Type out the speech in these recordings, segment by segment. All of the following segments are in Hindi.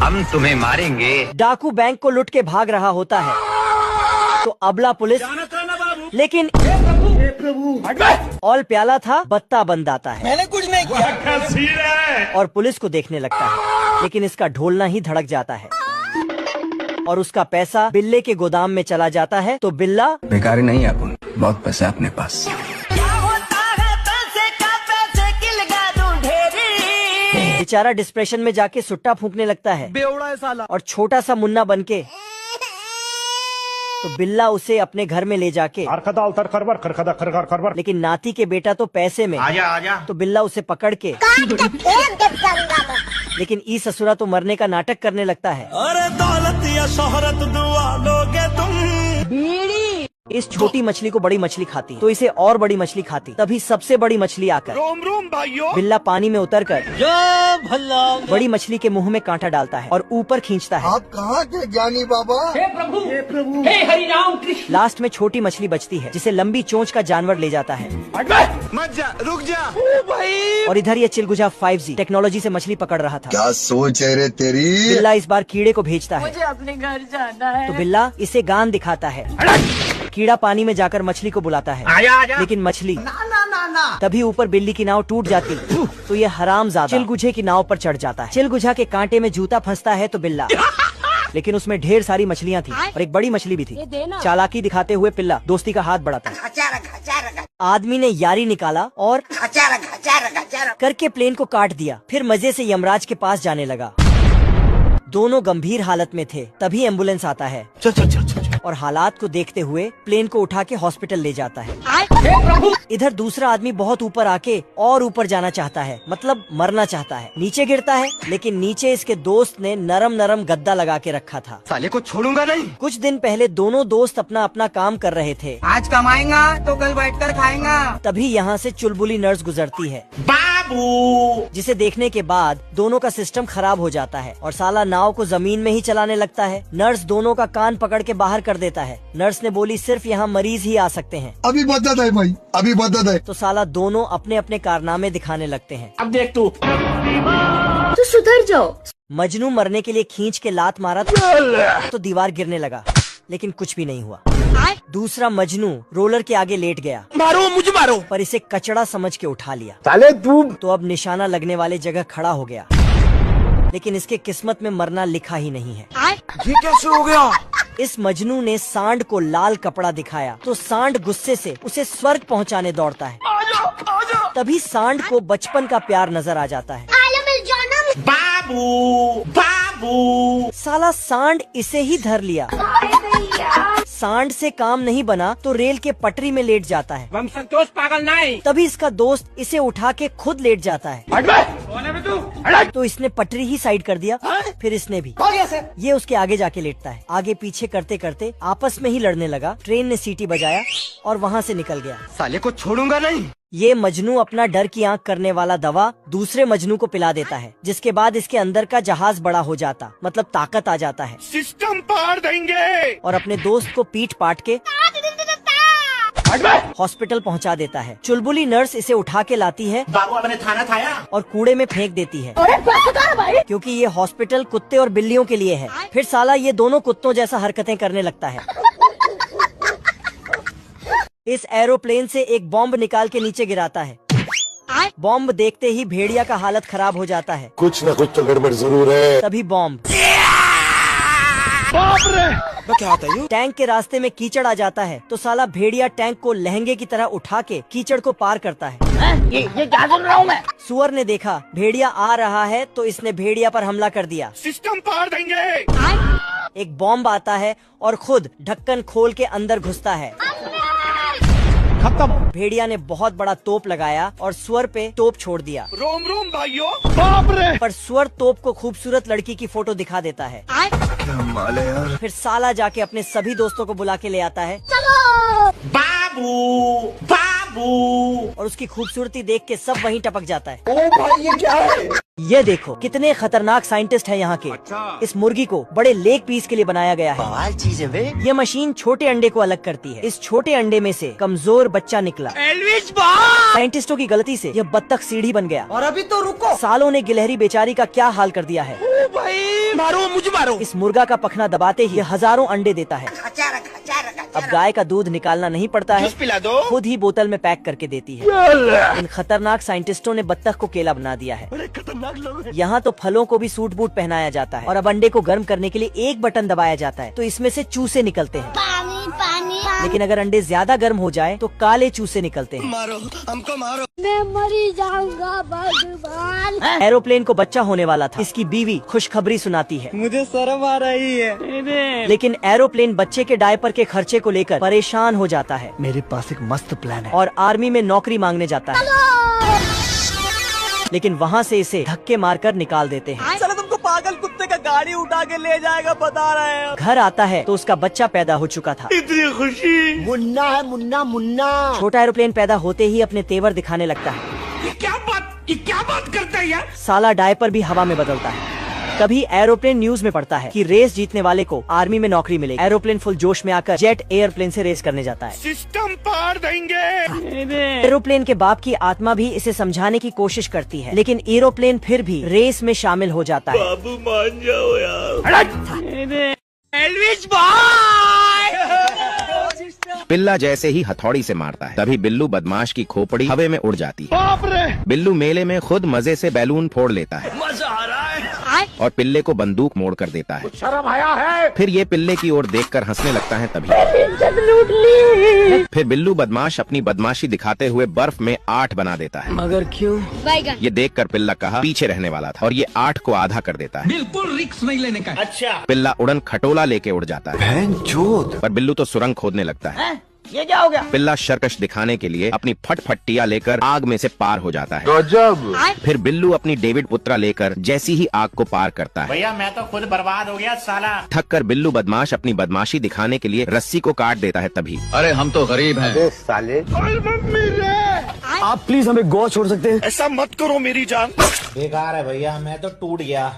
हम तुम्हें मारेंगे। डाकू बैंक को लूट के भाग रहा होता है तो अबला पुलिस, लेकिन ऑल प्याला था बत्ता बंद आता है। मैंने कुछ नहीं किया। और पुलिस को देखने लगता है, लेकिन इसका ढोलना ही धड़क जाता है और उसका पैसा बिल्ले के गोदाम में चला जाता है। तो बिल्ला, बेकारी नहीं अपन, बहुत पैसा है अपने पास। बेचारा डिप्रेशन में जाके सुट्टा फूंकने लगता है बेवड़ा है साला। और छोटा सा मुन्ना बनके तो बिल्ला उसे अपने घर में ले जाके, लेकिन नाती के बेटा तो पैसे में, आजा तो बिल्ला उसे पकड़ के, लेकिन ई ससुरा तो मरने का नाटक करने लगता है। अरे दौलत या शोहरत दुआ लोगे तुम। इस छोटी मछली को बड़ी मछली खाती तो इसे और बड़ी मछली खाती। तभी सबसे बड़ी मछली आकर रोम रोम भाइयों। बिल्ला पानी में उतरकर जय भल्ला। बड़ी मछली के मुंह में कांटा डालता है और ऊपर खींचता है। आप कहाँ के ज्ञानी बाबा? हे प्रभु हे हरि राम कृष्ण। लास्ट में छोटी मछली बचती है जिसे लंबी चोंच का जानवर ले जाता है। मत जा, रुक जा। ओ भाई। और इधर ये चिलगुजा 5G टेक्नोलॉजी से मछली पकड़ रहा था। क्या सोच है रे तेरी? बिल्ला इस बार कीड़े को भेजता है मुझे अपने घर जाना है। तो बिल्ला इसे गान दिखाता है। कीड़ा पानी में जाकर मछली को बुलाता है, आजा। लेकिन मछली तभी ऊपर बिल्ली की नाव टूट जाती तो ये हरामजादा चिलगुझे की नाव पर चढ़ जाता है। चिलगुझा के कांटे में जूता फंसता है तो बिल्ला, लेकिन उसमें ढेर सारी मछलियाँ थी और एक बड़ी मछली भी थी। चालाकी दिखाते हुए पिल्ला दोस्ती का हाथ बढ़ाता। आदमी ने यारी निकाला और करके प्लेन को काट दिया। फिर मजे से यमराज के पास जाने लगा। दोनों गंभीर हालत में थे। तभी एम्बुलेंस आता है और हालात को देखते हुए प्लेन को उठा के हॉस्पिटल ले जाता है। इधर दूसरा आदमी बहुत ऊपर आके और ऊपर जाना चाहता है, मतलब मरना चाहता है। नीचे गिरता है, लेकिन नीचे इसके दोस्त ने नरम नरम गद्दा लगा के रखा था। साले को छोड़ूंगा नहीं। कुछ दिन पहले दोनों दोस्त अपना अपना काम कर रहे थे। आज कमाएगा तो कल बैठकर खाएगा। तभी यहाँ से चुलबुली नर्स गुजरती है, बाबू। जिसे देखने के बाद दोनों का सिस्टम खराब हो जाता है और साला नाव को जमीन में ही चलाने लगता है। नर्स दोनों का कान पकड़ के बाहर कर देता है। नर्स ने बोली सिर्फ यहाँ मरीज ही आ सकते हैं। अभी बदत है भाई, अभी बदत है। तो साला दोनों अपने अपने कारनामे दिखाने लगते हैं। अब देख तू। तो सुधर जाओ। मजनू मरने के लिए खींच के लात मारा तो दीवार गिरने लगा, लेकिन कुछ भी नहीं हुआ। दूसरा मजनू रोलर के आगे लेट गया, मारो मुझे मारो, पर इसे कचड़ा समझ के उठा लिया। साले तू तो अब निशाना लगने वाले जगह खड़ा हो गया, लेकिन इसके किस्मत में मरना लिखा ही नहीं है। ये कैसे हो गया? इस मजनू ने सांड को लाल कपड़ा दिखाया तो सांड गुस्से से उसे स्वर्ग पहुंचाने दौड़ता है। तभी सांड को बचपन का प्यार नजर आ जाता है। बाबू। साला सांड इसे ही धर लिया। सांड से काम नहीं बना तो रेल के पटरी में लेट जाता है। हम संतोष पागल नहीं। तभी इसका दोस्त इसे उठा के खुद लेट जाता है। तो इसने पटरी ही साइड कर दिया, फिर इसने भी। ये उसके आगे जाके लेटता है। आगे पीछे करते करते आपस में ही लड़ने लगा। ट्रेन ने सीटी बजाया और वहाँ से निकल गया। साले को छोड़ूंगा नहीं। ये मजनू अपना डर की आंख करने वाला दवा दूसरे मजनू को पिला देता है, जिसके बाद इसके अंदर का जहाज बड़ा हो जाता, मतलब ताकत आ जाता है। सिस्टम पार देंगे। और अपने दोस्त को पीट पाट के हॉस्पिटल पहुंचा देता है। चुलबुली नर्स इसे उठा के लाती है बाबू अपने थाना थाया और कूड़े में फेंक देती है, क्योंकि ये हॉस्पिटल कुत्ते और बिल्लियों के लिए है। फिर साला ये दोनों कुत्तों जैसा हरकतें करने लगता है। इस एरोप्लेन से एक बॉम्ब निकाल के नीचे गिराता है। बॉम्ब देखते ही भेड़िया का हालत खराब हो जाता है। कुछ न कुछ तो गड़बड़ जरूर है। तभी बॉम्ब क्या होता है? टैंक के रास्ते में कीचड़ आ जाता है तो साला भेड़िया टैंक को लहंगे की तरह उठा के कीचड़ को पार करता है। ये क्या सुन रहा हूँ मैं? सुअर ने देखा भेड़िया आ रहा है तो इसने भेड़िया पर हमला कर दिया। सिस्टम पार देंगे। एक बॉम्ब आता है और खुद ढक्कन खोल के अंदर घुसता है। खत्म। भेड़िया ने बहुत बड़ा तोप लगाया और सुअर पे तोप छोड़ दिया। रोम रोम भाइयों। बाप रे। पर सुअर तोप को खूबसूरत लड़की की फोटो दिखा देता है। क्या माल है यार। फिर साला जाके अपने सभी दोस्तों को बुला के ले आता है। बाबू। और उसकी खूबसूरती देख के सब वहीं टपक जाता है। ओ भाई ये क्या है? ये देखो कितने खतरनाक साइंटिस्ट हैं यहाँ के। इस मुर्गी को बड़े लेग पीस के लिए बनाया गया है। चीज है वे। ये मशीन छोटे अंडे को अलग करती है। इस छोटे अंडे में से कमजोर बच्चा निकला। साइंटिस्टों की गलती से यह बत्तख सीढ़ी बन गया। और अभी तो रुको, सालों ने गिलहरी बेचारी का क्या हाल कर दिया है। ओ भाई मारो मुझे मारो। इस मुर्गा का पखना दबाते ही हजारों अंडे देता है। अब गाय का दूध निकालना नहीं पड़ता है, पिला दो। खुद ही बोतल में पैक करके देती है। इन खतरनाक साइंटिस्टों ने बत्तख को केला बना दिया है। यहाँ तो फलों को भी सूट बूट पहनाया जाता है और अब अंडे को गर्म करने के लिए एक बटन दबाया जाता है तो इसमें से चूसे निकलते हैं। पानी लेकिन अगर अंडे ज्यादा गर्म हो जाए तो काले चूसे निकलते हैं। मारो हमको मारो। मैं मरी जाऊंगा भगवान। एरोप्लेन को बच्चा होने वाला था। इसकी बीवी खुशखबरी सुनाती है। मुझे शर्म आ रही है। लेकिन एरोप्लेन बच्चे के डायपर के खर्चे को लेकर परेशान हो जाता है। मेरे पास एक मस्त प्लान है। और आर्मी में नौकरी मांगने जाता है। लेकिन वहाँ से इसे धक्के मारकर निकाल देते हैं। चलो तुमको पागल कुत्ते का गाड़ी उठा के ले जाएगा बता रहे हैं। घर आता है तो उसका बच्चा पैदा हो चुका था। इतनी खुशी। मुन्ना है मुन्ना मुन्ना। छोटा एरोप्लेन पैदा होते ही अपने तेवर दिखाने लगता है। ये क्या बात करता है यार? साला डायपर भी हवा में बदलता है। कभी एरोप्लेन न्यूज में पढ़ता है कि रेस जीतने वाले को आर्मी में नौकरी मिलेगी। एरोप्लेन फुल जोश में आकर जेट एयरप्लेन से रेस करने जाता है। सिस्टम पार देंगे। एरोप्लेन के बाप की आत्मा भी इसे समझाने की कोशिश करती है, लेकिन एरोप्लेन फिर भी रेस में शामिल हो जाता है। बाबू मान जाओ यार। एल्विस भाई। पिल्ला जैसे ही हथौड़ी से मारता है तभी बिल्लू बदमाश की खोपड़ी हवा में उड़ जाती है। बिल्लू मेले में खुद मजे से बैलून फोड़ लेता है। मजा आ रहा है। और पिल्ले को बंदूक मोड़ कर देता है। शर्म आया है। फिर ये पिल्ले की ओर देखकर हंसने लगता है तभी फिर बिल्लू बदमाश अपनी बदमाशी दिखाते हुए बर्फ में 8 बना देता है। मगर क्यों? बैगन। ये देखकर पिल्ला कहा पीछे रहने वाला था और ये 8 को आधा कर देता है। बिल्कुल रिक्स नहीं लेने का। अच्छा। पिल्ला उड़न खटोला लेके उड़ जाता है। पर बिल्लू तो सुरंग खोदने लगता है। ये क्या हो गया? पिल्ला सर्कस दिखाने के लिए अपनी फटफटिया लेकर आग में से पार हो जाता है। गजब। फिर बिल्लू अपनी डेविड पुत्रा लेकर जैसी ही आग को पार करता है। भैया मैं तो खुद बर्बाद हो गया साला। थक कर बिल्लू बदमाश अपनी बदमाशी दिखाने के लिए रस्सी को काट देता है तभी अरे हम तो गरीब हैं। साले आप प्लीज हमें गोवा छोड़ सकते हैं? ऐसा मत करो मेरी जान। बेकार है भैया, मैं तो टूट गया।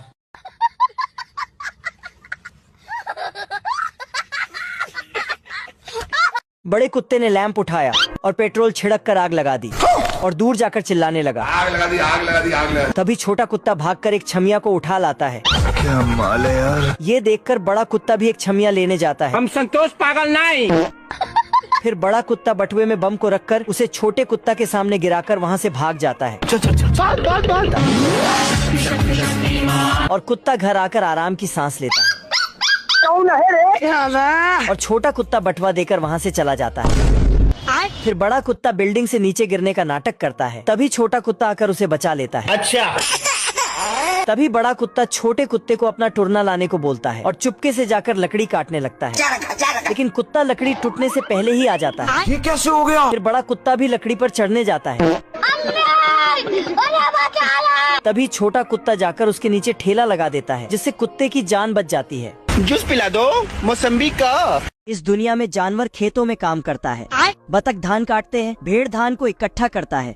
बड़े कुत्ते ने लैंप उठाया और पेट्रोल छिड़क कर आग लगा दी और दूर जाकर चिल्लाने लगा। आग लगा दी, आग लगा दी, आग लगा दी। तभी छोटा कुत्ता भागकर एक छमिया को उठा लाता है। क्या माल है यार। ये देखकर बड़ा कुत्ता भी एक छमिया लेने जाता है। हम संतोष पागल नहीं। फिर बड़ा कुत्ता बटुए में बम को रखकर उसे छोटे कुत्ता के सामने गिराकर वहाँ से भाग जाता है। और कुत्ता घर आकर आराम की सांस लेता है। और छोटा कुत्ता बटवा देकर वहाँ से चला जाता है। फिर बड़ा कुत्ता बिल्डिंग से नीचे गिरने का नाटक करता है। तभी छोटा कुत्ता आकर उसे बचा लेता है। अच्छा। तभी बड़ा कुत्ता छोटे कुत्ते को अपना टुरना लाने को बोलता है और चुपके से जाकर लकड़ी काटने लगता है। लेकिन कुत्ता लकड़ी टूटने से पहले ही आ जाता है। ये कैसे हो गया? फिर बड़ा कुत्ता भी लकड़ी पर चढ़ने जाता है। तभी छोटा कुत्ता जाकर उसके नीचे ठेला लगा देता है, जिससे कुत्ते की जान बच जाती है। जूस पिला दो मौसम्बी का। इस दुनिया में जानवर खेतों में काम करता है। बतख धान काटते हैं, भेड़ धान को इकट्ठा करता है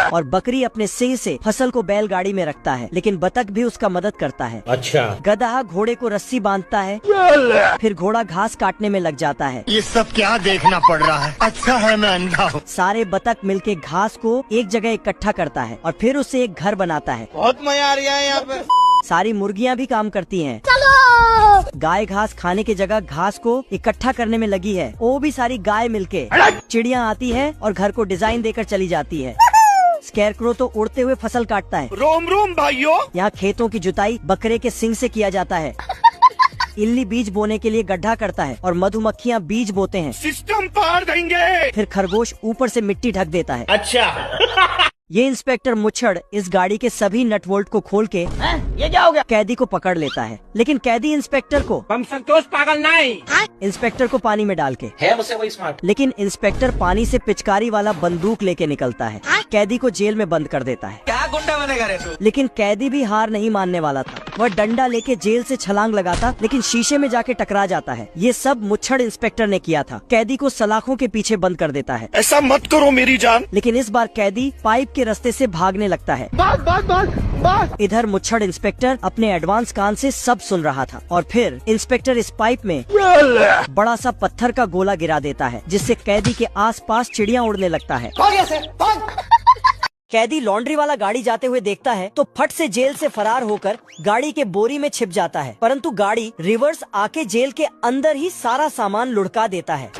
और बकरी अपने सिंह से फसल को बैलगाड़ी में रखता है, लेकिन बतख भी उसका मदद करता है। अच्छा। गधा घोड़े को रस्सी बांधता है, फिर घोड़ा घास काटने में लग जाता है। ये सब क्या देखना पड़ रहा है? अच्छा है मैं अंधा हूँ। सारे बतख मिलके घास को एक जगह इकट्ठा करता है और फिर उसे एक घर बनाता है। बहुत मजा आ रहा है यहाँ पे। सारी मुर्गियाँ भी काम करती हैं। गाय घास खाने की जगह घास को इकट्ठा करने में लगी है। वो भी सारी गाय मिलके। चिड़िया आती है और घर को डिजाइन देकर चली जाती है। स्कैरक्रो तो उड़ते हुए फसल काटता है। रोम रोम भाइयों। यहाँ खेतों की जुताई बकरे के सिंग से किया जाता है। इल्ली बीज बोने के लिए गड्ढा करता है और मधुमक्खियाँ बीज बोते हैं। सिस्टम पार देंगे। फिर खरगोश ऊपर से मिट्टी ढक देता है। अच्छा। ये इंस्पेक्टर मुच्छड़ इस गाड़ी के सभी नट बोल्ट को खोल के ये क्या हो गया कैदी को पकड़ लेता है, लेकिन कैदी इंस्पेक्टर को हम संतोष पागल नहीं। इंस्पेक्टर को पानी में डाल के है मुझसे वही स्मार्ट। लेकिन इंस्पेक्टर पानी से पिचकारी वाला बंदूक लेके निकलता है, कैदी को जेल में बंद कर देता है। क्या गुंडा बनेगा रे तू? लेकिन कैदी भी हार नहीं मानने वाला था। वह डंडा लेके जेल से छलांग लगाता, लेकिन शीशे में जाके टकरा जाता है। ये सब मुच्छड़ इंस्पेक्टर ने किया था। कैदी को सलाखों के पीछे बंद कर देता है। ऐसा मत करो मेरी जान। लेकिन इस बार कैदी पाइप के रास्ते से भागने लगता है। इधर मुच्छड़ इंस्पेक्टर अपने एडवांस कान से सब सुन रहा था और फिर इंस्पेक्टर इस पाइप में बड़ा सा पत्थर का गोला गिरा देता है, जिससे कैदी के आसपास चिड़िया उड़ने लगता है। कैदी लॉन्ड्री वाला गाड़ी जाते हुए देखता है तो फट से जेल से फरार होकर गाड़ी के बोरी में छिप जाता है, परंतु गाड़ी रिवर्स आके जेल के अंदर ही सारा सामान लुढ़का देता है।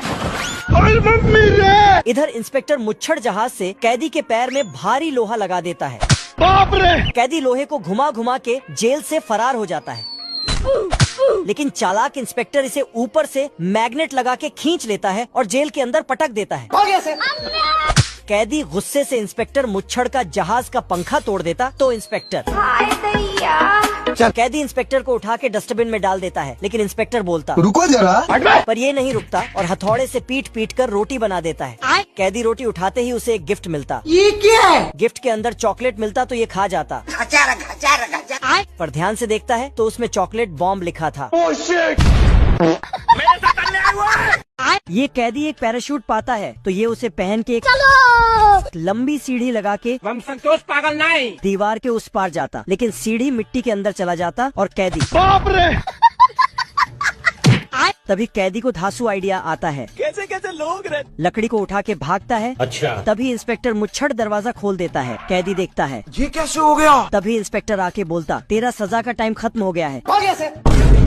इधर इंस्पेक्टर मुच्छड़ जहाज से कैदी के पैर में भारी लोहा लगा देता है। बाप रे! कैदी लोहे को घुमा घुमा के जेल से फरार हो जाता है, लेकिन चालाक इंस्पेक्टर इसे ऊपर से मैग्नेट लगा के खींच लेता है और जेल के अंदर पटक देता है। कैदी गुस्से से इंस्पेक्टर मुच्छड़ का जहाज का पंखा तोड़ देता तो इंस्पेक्टर कैदी इंस्पेक्टर को उठा के डस्टबिन में डाल देता है, लेकिन इंस्पेक्टर बोलता रुको जरा। पर ये नहीं रुकता और हथौड़े से पीट पीट कर रोटी बना देता है। कैदी रोटी उठाते ही उसे एक गिफ्ट मिलता। ये क्या है? गिफ्ट के अंदर चॉकलेट मिलता तो ये खा जाता, पर ध्यान से देखता है तो उसमें चॉकलेट बॉम्ब लिखा था। ये कैदी एक पैराशूट पाता है तो ये उसे पहन के एक लंबी सीढ़ी लगा के हम संतोष पागल नहीं। दीवार के उस पार जाता, लेकिन सीढ़ी मिट्टी के अंदर चला जाता और कैदी बाप रे! तभी कैदी को धांसू आइडिया आता है। कैसे कैसे लोग रहते? लकड़ी को उठा के भागता है। अच्छा। तभी इंस्पेक्टर मुच्छड़ दरवाजा खोल देता है। कैदी देखता है। ये कैसे हो गया? तभी इंस्पेक्टर आके बोलता, तेरा सजा का टाइम खत्म हो गया है।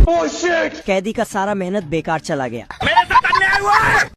Oh, shit. कैदी का सारा मेहनत बेकार चला गया। मेरे साथ अन्याय हुआ है।